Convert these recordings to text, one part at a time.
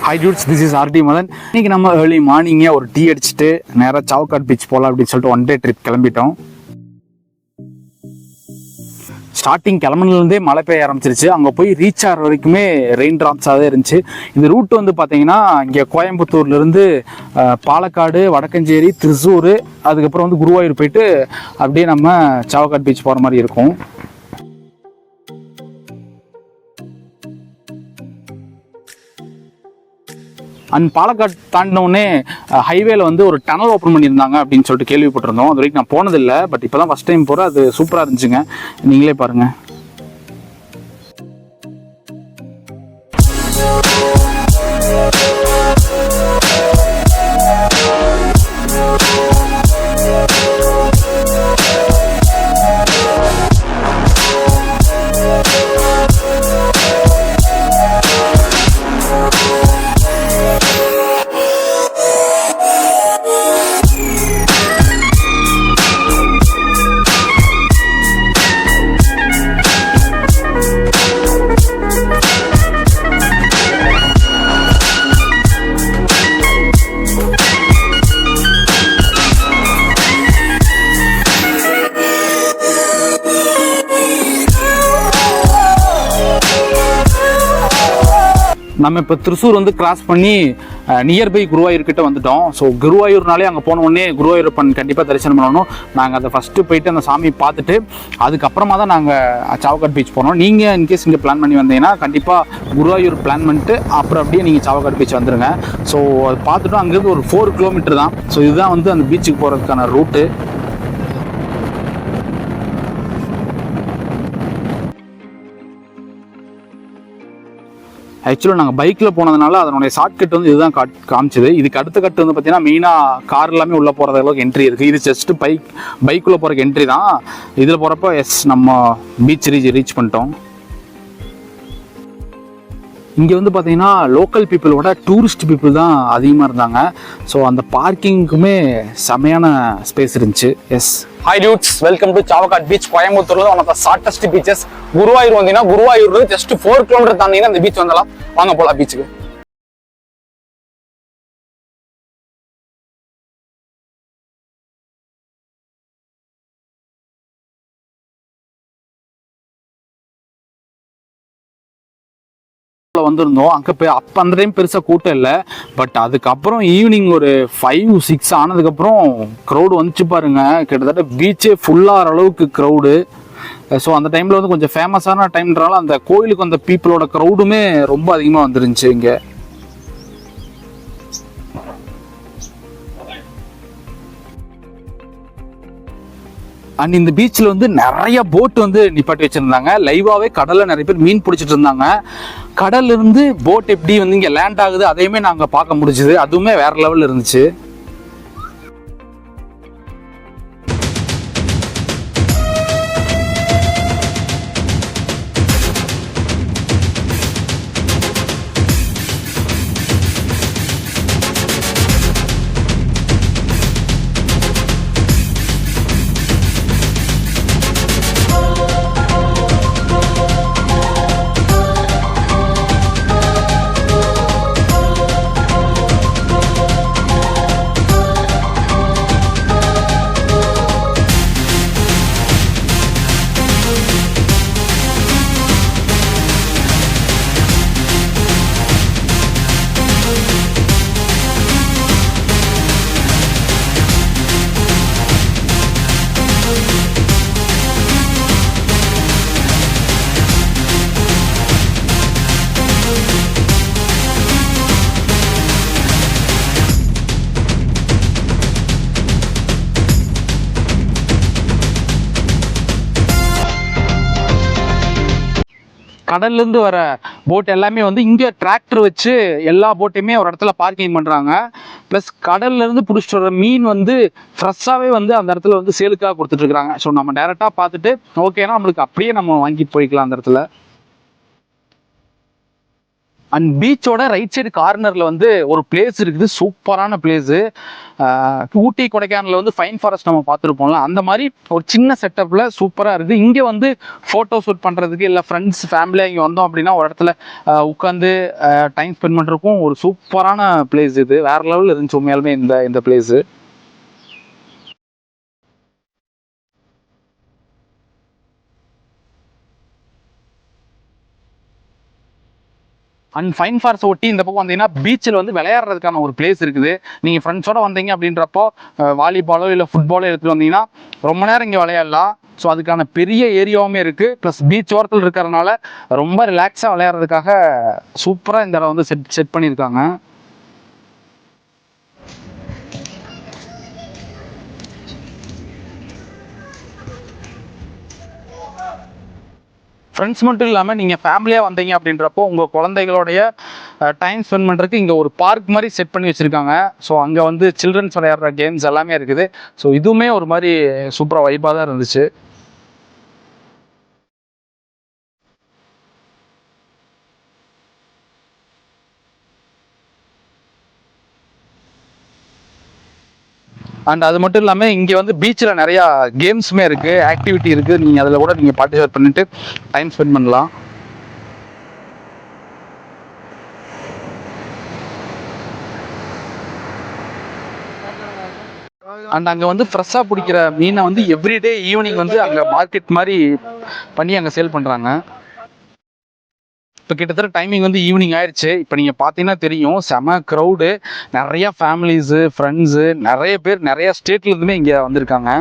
High dudes, this is R D Madan. இன்னைக்கு நம்ம early மார்னிங்கே ஒரு டீ அடிச்சுட்டு நேராக சாவக்காட் பீச் போகலாம் அப்படின்னு சொல்லிட்டு ஒன் டே ட்ரிப் கிளம்பிட்டோம். ஸ்டார்டிங் கிளம்புனதுலேருந்தே மழை பெய்ய ஆரம்பிச்சிருச்சு. அங்கே போய் ரீச் ஆகிற வரைக்குமே ரெயின் ட்ராப்ஸாக தான் இருந்துச்சு. இந்த ரூட் வந்து பார்த்தீங்கன்னா இங்கே கோயம்புத்தூர்லேருந்து பாலக்காடு, வடக்கஞ்சேரி, திருச்சூர், அதுக்கப்புறம் வந்து குருவாயூர் போயிட்டு அப்படியே நம்ம சாவக்காட் பீச் போகிற மாதிரி இருக்கும். அண்ட் பாலக்காடு தாண்டினோடனே ஹைவேல வந்து ஒரு டனல் ஓப்பன் பண்ணியிருந்தாங்க அப்படின்னு சொல்லிட்டு கேள்விப்பட்டிருந்தோம். அது வரைக்கும் நான் போனதில்லை, பட் இப்போ தான் ஃபஸ்ட் டைம் போகிறேன். அது சூப்பராக இருந்துச்சுங்க, நீங்களே பாருங்கள். நம்ம இப்போ திருச்சூர் வந்து கிராஸ் பண்ணி நியர்பை குருவாயூர்கிட்ட வந்துட்டோம். ஸோ குருவாயூர்னாலே அங்கே போன உடனே குருவாயூரப்பன் கண்டிப்பாக தரிசனம் பண்ணணும். நாங்கள் அதை ஃபஸ்ட்டு போயிட்டு அந்த சாமியை பார்த்துட்டு அதுக்கப்புறமா தான் நாங்கள் சாவக்காட் பீச் போனோம். நீங்கள் இன்கேஸ் இங்கே பிளான் பண்ணி வந்தீங்கன்னா கண்டிப்பாக குருவாயூர் பிளான் பண்ணிட்டு அப்புறம் அப்படியே நீங்கள் சாவக்காட் பீச் வந்துடுங்க. ஸோ அது பார்த்துட்டோம். அங்கேருந்து ஒரு 4 கிலோமீட்டர் தான். ஸோ இதுதான் வந்து அந்த பீச்சுக்கு போகிறதுக்கான ரூட்டு. ஆக்சுவலாக நாங்கள் பைக்கில் போனதுனால அதனுடைய ஷார்ட்கட் வந்து இதுதான் காமிச்சிது. இதுக்கு அடுத்த கட்டு வந்து பார்த்தீங்கன்னா மெயினாக கார் எல்லாமே உள்ளே போகிற அளவுக்கு என்ட்ரி இருக்குது. இது ஜஸ்ட்டு பைக்குள்ளே போகிறக்கு என்ட்ரி தான். இதில் போகிறப்போ நம்ம பீச் ரீச் பண்ணிட்டோம். இங்கே வந்து பார்த்தீங்கன்னா லோக்கல் பீப்புளோட டூரிஸ்ட் பீப்புள் தான் அதிகமாக இருந்தாங்க. ஸோ அந்த பார்க்கிங்க்குமே செமையான ஸ்பேஸ் இருந்துச்சு. Yes, hi dudes, welcome to Chavakkad beach. கோயம்புத்தூர்ல one of the shortest beaches. Guruvayur வந்தீங்கன்னா குருவாயூர் ஜஸ்ட் 4 கிலோமீட்டர் தாண்டிங்கன்னா இந்த பீச் வந்தலாம். வாங்க போகலாம் பீச்சுக்கு. வந்திருந்தோம். அங்கே போய் அப்போ அந்த டைம் பெருசாக கூட்டம் இல்லை. பட் அதுக்கப்புறம் ஈவினிங் ஒரு 5-6 ஆனதுக்கப்புறம் க்ரௌடு வந்துச்சு பாருங்க. கிட்டத்தட்ட பீச்சே ஃபுல்லாகிற அளவுக்கு க்ரௌடு. ஸோ அந்த டைமில் வந்து கொஞ்சம் ஃபேமஸான டைம்ன்றனால அந்த கோயிலுக்கு அந்த பீப்புளோட க்ரௌடுமே ரொம்ப அதிகமாக வந்துருந்துச்சு இங்கே. அண்ட் இந்த பீச்சில் வந்து நிறைய போட் வந்து நிப்பாட்டி வச்சுருந்தாங்க. லைவாகவே கடலில் நிறைய பேர் மீன் பிடிச்சிட்டு இருந்தாங்க. கடல்ல இருந்து போட் எப்படி வந்து இங்கே லேண்ட் ஆகுது அதையுமே நாங்கள் பார்க்க முடிஞ்சுது. அதுவுமே வேற லெவலில் இருந்துச்சு. கடல்லேருந்து வர போட் எல்லாமே வந்து இங்கே டிராக்டர் வச்சு எல்லா போட்டையுமே ஒரு இடத்துல பார்க்கிங் பண்ணுறாங்க. ப்ளஸ் கடல்லேருந்து பிடிச்சிட்டு வர மீன் வந்து ஃப்ரெஷ்ஷாகவே வந்து அந்த இடத்துல வந்து சேலுக்காக கொடுத்துட்ருக்குறாங்க. ஸோ நம்ம டேரெக்டாக பார்த்துட்டு ஓகேனா நம்மளுக்கு அப்படியே நம்ம வாங்கிட்டு போய்க்கலாம் அந்த இடத்துல. அண்ட் பீச்சோட ரைட் சைடு கார்னரில் வந்து ஒரு பிளேஸ் இருக்குது, சூப்பரான பிளேஸு. ஊட்டி கொடைக்கானலில் வந்து ஃபைன் ஃபாரஸ்ட் நம்ம பார்த்துருப்போம்ல, அந்த மாதிரி ஒரு சின்ன செட்டப்பில் சூப்பராக இருக்குது. இங்கே வந்து ஃபோட்டோ ஷூட் பண்ணுறதுக்கு இல்லை ஃப்ரெண்ட்ஸ் ஃபேமிலியாக இங்கே வந்தோம் அப்படின்னா ஒரு இடத்துல உட்காந்து டைம் ஸ்பெண்ட் பண்ணுறதுக்கும் ஒரு சூப்பரான பிளேஸ் இது. வேறு லெவலில் இருந்துச்சு உண்மையாலுமே இந்த பிளேஸு. அண்ட் ஃபைன் ஃபாரஸ்ட் ஒட்டி இந்த பக்கம் வந்தீங்கன்னா பீச்சில் வந்து விளையாடுறதுக்கான ஒரு பிளேஸ் இருக்குது. நீங்கள் ஃப்ரெண்ட்ஸோட வந்தீங்க அப்படின்றப்போ வாலிபாலோ இல்லை ஃபுட்பாலோ எடுத்துகிட்டு வந்தீங்கன்னா ரொம்ப நேரம் இங்கே விளையாடலாம். ஸோ அதுக்கான பெரிய ஏரியாவுமே இருக்குது. ப்ளஸ் பீச் ஓரத்தில் இருக்கிறதுனால ரொம்ப ரிலாக்ஸாக விளையாடுறதுக்காக சூப்பராக இந்த இடம் வந்து செட் பண்ணியிருக்காங்க. ஃப்ரெண்ட்ஸ் மட்டும் இல்லாமல் நீங்கள் ஃபேமிலியாக வந்தீங்க அப்படின்றப்போ உங்கள் குழந்தைகளோடைய டைம் ஸ்பெண்ட் பண்ணுறதுக்கு இங்கே ஒரு பார்க் மாதிரி செட் பண்ணி வச்சுருக்காங்க. ஸோ அங்கே வந்து சில்ட்ரன்ஸ் விளையாடுற கேம்ஸ் எல்லாமே இருக்குது. ஸோ இதுவுமே ஒரு மாதிரி சூப்பராக வைப்பாக தான் இருந்துச்சு. அண்ட் அது மட்டும் இல்லாமல் இங்கே வந்து பீச்சில் நிறையா கேம்ஸுமே இருக்குது, ஆக்டிவிட்டி இருக்குது. நீங்கள் அதில் கூட நீங்கள் பார்ட்டிசிபேட் பண்ணிவிட்டு டைம் ஸ்பெண்ட் பண்ணலாம். அண்ட் அங்கே வந்து ஃப்ரெஷ்ஷாக பிடிக்கிற மீனை வந்து எவ்ரிடே ஈவினிங் வந்து அங்கே மார்க்கெட் மாதிரி பண்ணி அங்கே சேல் பண்ணுறாங்க. இப்போ கிட்டத்தட்ட டைமிங் வந்து ஈவினிங் ஆயிடுச்சு. இப்போ நீங்கள் பார்த்தீங்கன்னா தெரியும், செம க்ரௌடு, நிறையா ஃபேமிலிஸு ஃப்ரெண்ட்ஸு நிறைய பேர் நிறையா ஸ்டேட்லேருந்துமே இங்கே வந்திருக்காங்க.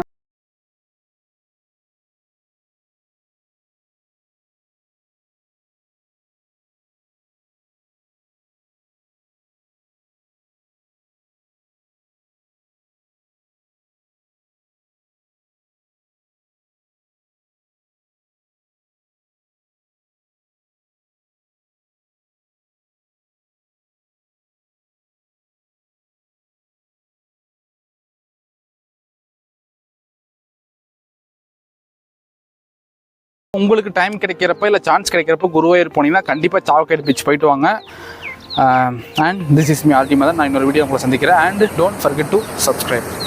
உங்களுக்கு டைம் கிடைக்கிறப்ப இல்லை சான்ஸ் கிடைக்கிறப்ப குருவாயூர் போனீங்கன்னா கண்டிப்பாக சாவக்காடு பீச் போயிட்டு வாங்க. அண்ட் திஸ் இஸ் மீ ஆல்டி மதன். நான் இன்னொரு வீடியோ உங்களை சந்திக்கிறேன். And don't forget to subscribe.